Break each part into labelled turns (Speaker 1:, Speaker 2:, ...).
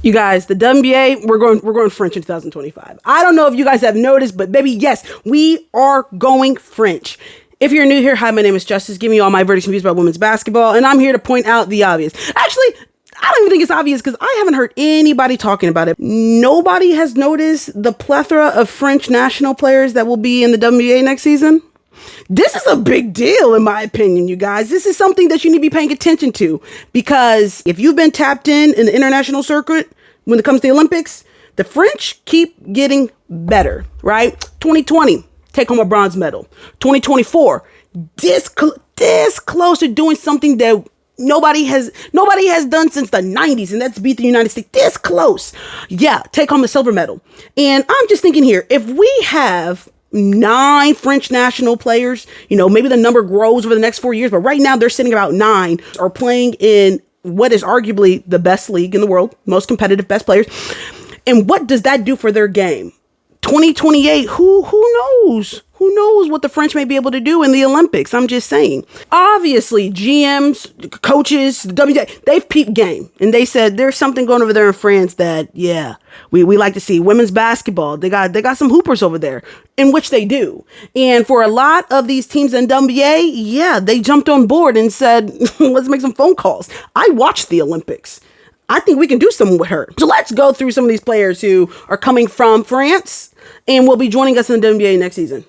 Speaker 1: You guys, the WNBA, we're going French in 2025. I don't know if you guys have noticed, but baby, yes, we are going French. If you're new here, hi, my name is Justice, giving you all my verdicts and views about women's basketball, and I'm here to point out the obvious. Actually, I don't even think it's obvious because I haven't heard anybody talking about it. Nobody has noticed the plethora of French national players that will be in the WNBA next season. This is a big deal, in my opinion, you guys. This is something that you need to be paying attention to, because if you've been tapped in the international circuit when it comes to the Olympics, the French keep getting better, right? 2020, take home a bronze medal. 2024, this close to doing something that nobody has done since the 90s, and that's beat the United States. This close. Yeah, take home the silver medal. And I'm just thinking here, if we have 9 French national players, maybe the number grows over the next 4 years, but right now they're sitting about 9, are playing in what is arguably the best league in the world, most competitive, best players. And what does that do for their game? 2028, who knows? Who knows what the French may be able to do in the Olympics? I'm just saying. Obviously, GMs, coaches, the WNBA, they've peeped game. And they said there's something going over there in France that, yeah, we like to see. Women's basketball, they got some hoopers over there, in which they do. And for a lot of these teams in WNBA, yeah, they jumped on board and said, let's make some phone calls. I watched the Olympics. I think we can do something with her. So let's go through some of these players who are coming from France and will be joining us in the WNBA next season.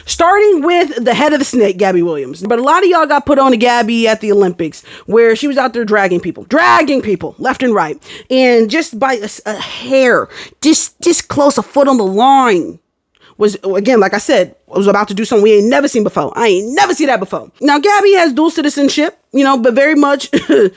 Speaker 1: Starting with the head of the snake, Gabby Williams. But a lot of y'all got put on to Gabby at the Olympics, where she was out there dragging people left and right. And just by a hair, just close, a foot on the line, was, again, like I said, was about to do something we ain't never seen before. I ain't never seen that before. Now, Gabby has dual citizenship, but very much, she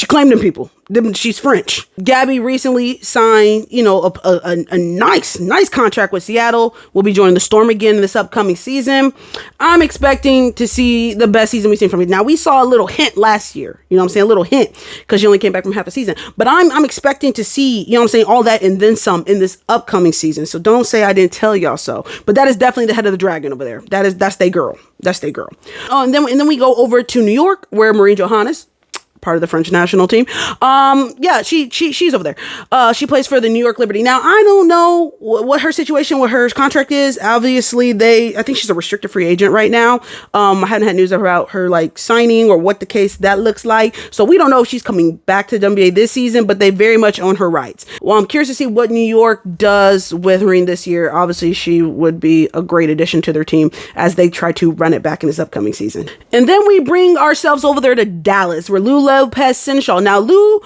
Speaker 1: claimed them people. She's French. Gabby recently signed, a nice contract with Seattle. Will be joining the Storm again this upcoming season. I'm expecting to see the best season we've seen from her. Now, we saw a little hint last year, a little hint, because she only came back from half a season. But I'm expecting to see, all that and then some in this upcoming season. So don't say I didn't tell y'all so. But that is definitely the head of the dragon over there. That's their girl. Oh, and then we go over to New York, where Marie Johannes, part of the French national team. She's over there. She plays for the New York Liberty. Now, I don't know what her situation, what her contract is. Obviously, I think she's a restricted free agent right now. I haven't had news about her signing or what the case that looks like. So we don't know if she's coming back to WNBA this season, but they very much own her rights. Well, I'm curious to see what New York does with Marine this year. Obviously, she would be a great addition to their team as they try to run it back in this upcoming season. And then we bring ourselves over there to Dallas, where Lou Lopez Seneschal. Now, Lou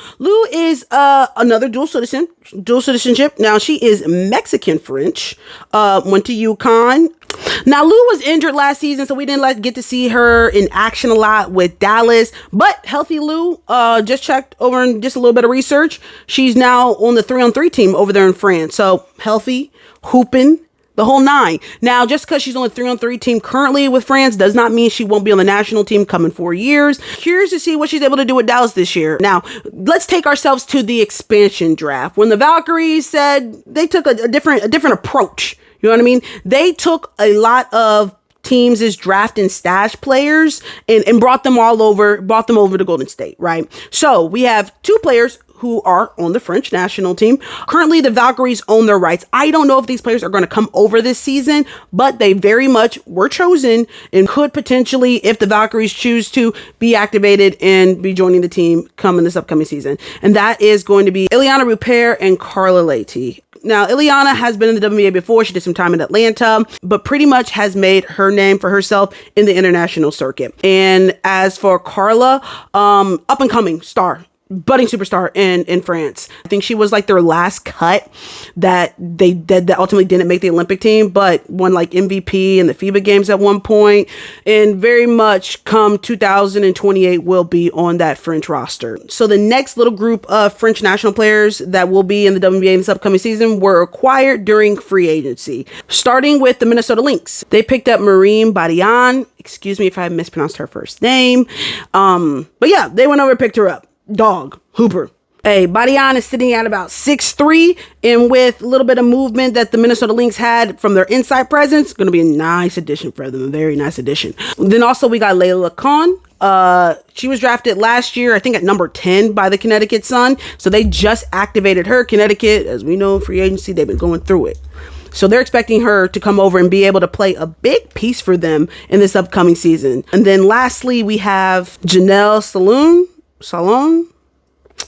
Speaker 1: is another dual citizenship. Now, she is Mexican French. Went to UConn. Now, Lou was injured last season, so we didn't get to see her in action a lot with Dallas. But healthy Lou, just checked over and just a little bit of research. She's now on the 3-on-3 team over there in France. So healthy, hooping, the whole 9. Now, just because she's on the 3-on-3 team currently with France does not mean she won't be on the national team coming 4 years. Curious to see what she's able to do with Dallas this year. Now, let's take ourselves to the expansion draft. When the Valkyries said they took a different approach, you know what I mean? They took a lot of teams as draft and stash players and brought them over to Golden State, right? So we have 2 players who are on the French national team. Currently, the Valkyries own their rights. I don't know if these players are going to come over this season, but they very much were chosen and could potentially, if the Valkyries choose to, be activated and be joining the team coming this upcoming season. And that is going to be Ileana Rupert and Carla Leite. Now, Ileana has been in the WNBA before. She did some time in Atlanta, but pretty much has made her name for herself in the international circuit. And as for Carla, up and coming star, budding superstar in France. I think she was their last cut that that ultimately didn't make the Olympic team, but won MVP in the FIBA games at one point, and very much come 2028 will be on that French roster. So the next little group of French national players that will be in the WNBA in this upcoming season were acquired during free agency, starting with the Minnesota Lynx. They picked up Marine Badian. Excuse me if I mispronounced her first name. But yeah, they went over and picked her up. Dog, hooper. Hey, Badian is sitting at about 6'3", and with a little bit of movement that the Minnesota Lynx had from their inside presence, going to be a nice addition for them, a very nice addition. Then also we got Layla Khan. She was drafted last year, I think at number 10 by the Connecticut Sun. So they just activated her. Connecticut, as we know, free agency, they've been going through it. So they're expecting her to come over and be able to play a big piece for them in this upcoming season. And then lastly, we have Janelle Salon.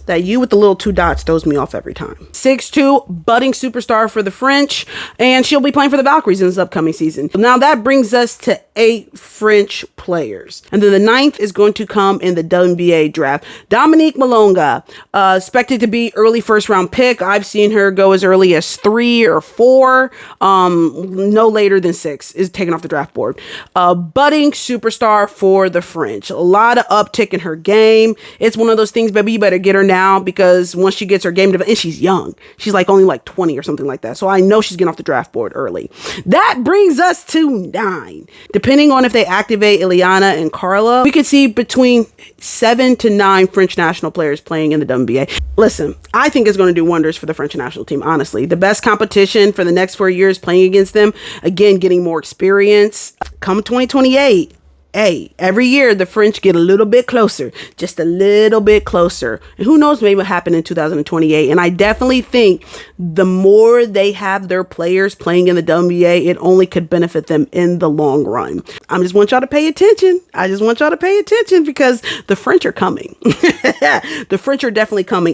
Speaker 1: That U with the little 2 dots throws me off every time. 6'2", budding superstar for the French, and she'll be playing for the Valkyries in this upcoming season. Now that brings us to 8 French players. And then the 9th is going to come in the WNBA draft. Dominique Malonga, expected to be early first round pick. I've seen her go as early as 3 or 4, no later than 6 is taken off the draft board. Budding superstar for the French. A lot of uptick in her game. It's one of those things, baby, you better get her now, because once she gets her game developed, and she's young, she's like only like 20 or something like that. So I know she's getting off the draft board early. That brings us to 9. Depending on if they activate Ileana and Carla, we could see between 7 to 9 French national players playing in the WNBA. Listen, I think it's going to do wonders for the French national team, honestly. The best competition for the next 4 years playing against them, again, getting more experience. Come 2028. Hey, every year the French get a little bit closer, just a little bit closer. And who knows, maybe what happened in 2028. And I definitely think the more they have their players playing in the WNBA, it only could benefit them in the long run. I just want y'all to pay attention. I just want y'all to pay attention because the French are coming. The French are definitely coming.